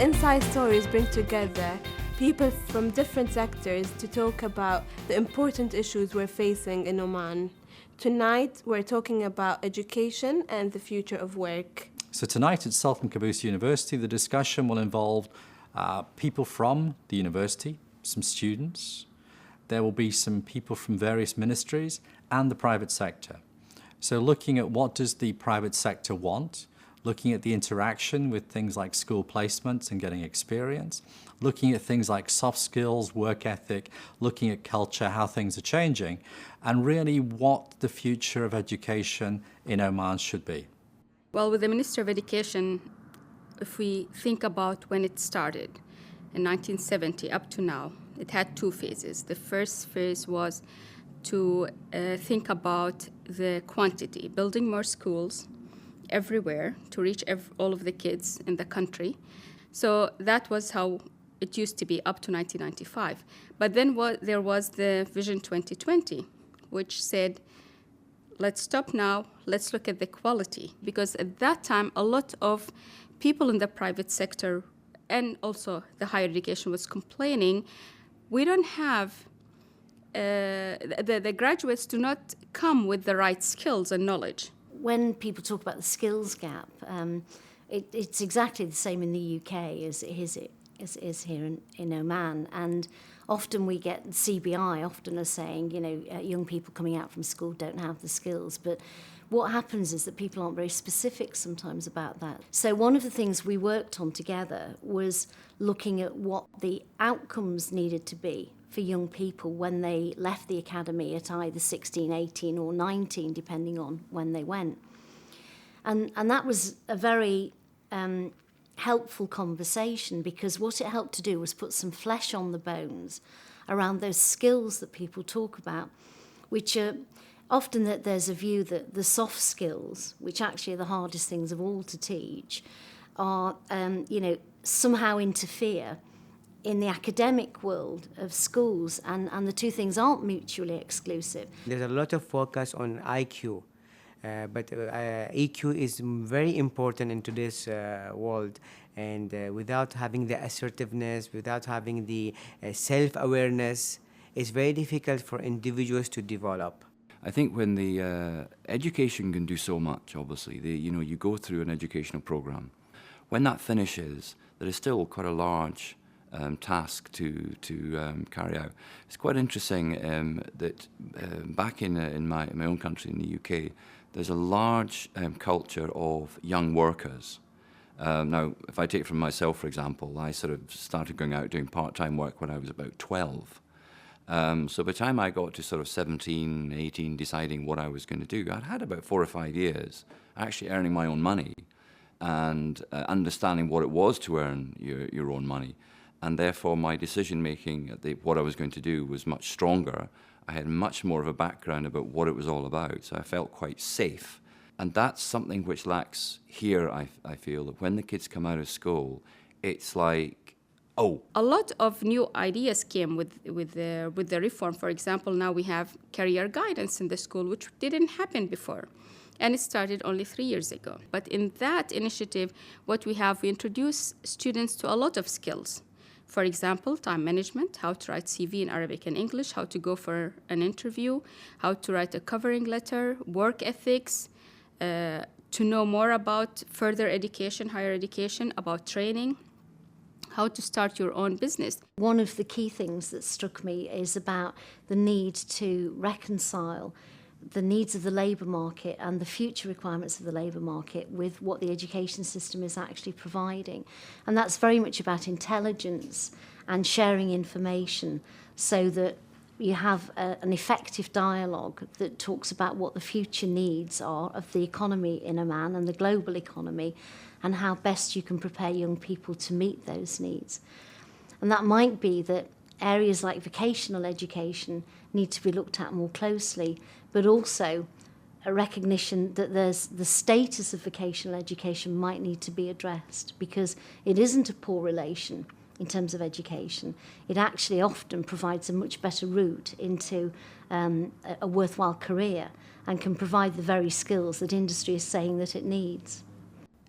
The Inside Stories bring together people from different sectors to talk about the important issues we're facing in Oman. Tonight, we're talking about education and the future of work. So tonight at Sultan Qaboos University, the discussion will involve people from the university, some students. There will be some people from various ministries and the private sector. So looking at what does the private sector want, looking at the interaction with things like school placements and getting experience, looking at things like soft skills, work ethic, looking at culture, how things are changing, and really what the future of education in Oman should be. Well, with the Minister of Education, if we think about when it started, in 1970 up to now, it had two phases. The first phase was to think about the quantity, building more schools everywhere to reach all of the kids in the country. So that was how it used to be up to 1995. But then there was the Vision 2020, which said, let's stop now, let's look at the quality. Because at that time, a lot of people in the private sector and also the higher education was complaining, we don't have, the graduates do not come with the right skills and knowledge. When people talk about the skills gap, it's exactly the same in the UK as it is here in Oman. And often we get CBI often as saying, young people coming out from school don't have the skills. But what happens is that people aren't very specific sometimes about that. So one of the things we worked on together was looking at what the outcomes needed to be for young people when they left the academy at either 16, 18 or 19, depending on when they went. And that was a very helpful conversation, because what it helped to do was put some flesh on the bones around those skills that people talk about, which are often that there's a view that the soft skills, which actually are the hardest things of all to teach, are, somehow interfere in the academic world of schools, and the two things aren't mutually exclusive. There's a lot of focus on IQ, but EQ is very important in today's world, and without having the assertiveness, without having the self-awareness, it's very difficult for individuals to develop. I think when the education can do so much, obviously, you go through an educational program. When that finishes, there is still quite a large task to carry out. It's quite interesting that back in my own country, in the UK, there's a large culture of young workers. Now, if I take from myself, for example, I sort of started going out doing part-time work when I was about 12. So by the time I got to sort of 17, 18, deciding what I was going to do, I'd had about 4 or 5 years actually earning my own money and understanding what it was to earn your own money. And therefore, my decision-making, what I was going to do, was much stronger. I had much more of a background about what it was all about, so I felt quite safe. And that's something which lacks here, I feel, that when the kids come out of school, it's like, oh. A lot of new ideas came with the reform. For example, now we have career guidance in the school, which didn't happen before. And it started only 3 years ago. But in that initiative, what we introduce students to a lot of skills. For example, time management, how to write CV in Arabic and English, how to go for an interview, how to write a covering letter, work ethics, to know more about further education, higher education, about training, how to start your own business. One of the key things that struck me is about the need to reconcile the needs of the labour market and the future requirements of the labour market with what the education system is actually providing. And that's very much about intelligence and sharing information so that you have an effective dialogue that talks about what the future needs are of the economy in Oman and the global economy, and how best you can prepare young people to meet those needs. And that might be that areas like vocational education need to be looked at more closely, but also a recognition that the status of vocational education might need to be addressed, because it isn't a poor relation in terms of education. It actually often provides a much better route into a worthwhile career and can provide the very skills that industry is saying that it needs.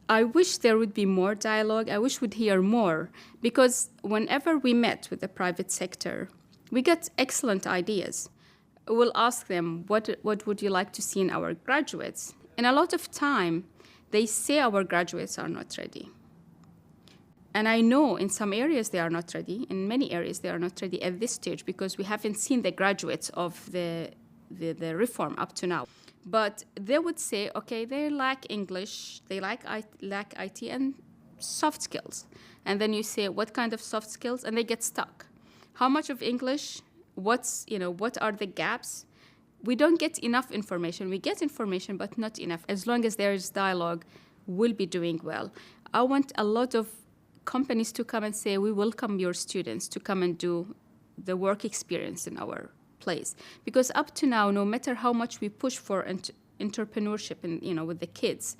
I wish there would be more dialogue. I wish we'd hear more, because whenever we met with the private sector, we got excellent ideas. We'll ask them, what would you like to see in our graduates? And a lot of time, they say our graduates are not ready. And I know in some areas they are not ready. In many areas they are not ready at this stage, because we haven't seen the graduates of the reform up to now. But they would say, okay, they lack English, they lack IT and soft skills. And then you say, what kind of soft skills? And they get stuck. How much of English? What are the gaps? We don't get enough information. We get information, but not enough. As long as there is dialogue, we'll be doing well. I want a lot of companies to come and say, we welcome your students to come and do the work experience in our place. Because up to now, no matter how much we push for entrepreneurship and with the kids,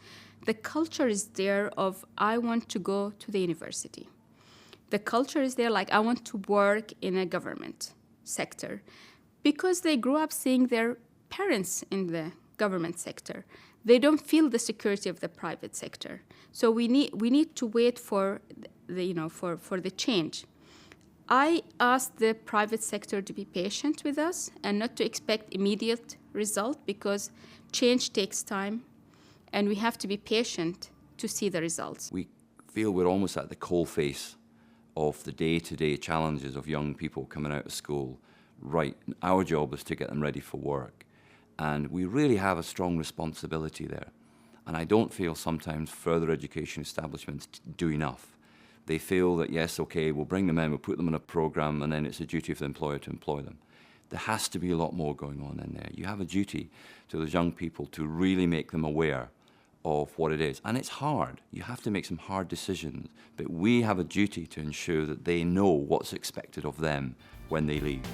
the culture is there of, I want to go to the university. The culture is there like, I want to work in a government sector, because they grew up seeing their parents in the government sector. They don't feel the security of the private sector. So we need to wait for the change. I ask the private sector to be patient with us and not to expect immediate result, because change takes time and we have to be patient to see the results. We feel we're almost at the coalface of the day-to-day challenges of young people coming out of school. Right, our job is to get them ready for work. And we really have a strong responsibility there. And I don't feel sometimes further education establishments do enough. They feel that, yes, okay, we'll bring them in, we'll put them in a program, and then it's a duty of the employer to employ them. There has to be a lot more going on in there. You have a duty to those young people to really make them aware of what it is. And it's hard. You have to make some hard decisions. But we have a duty to ensure that they know what's expected of them when they leave.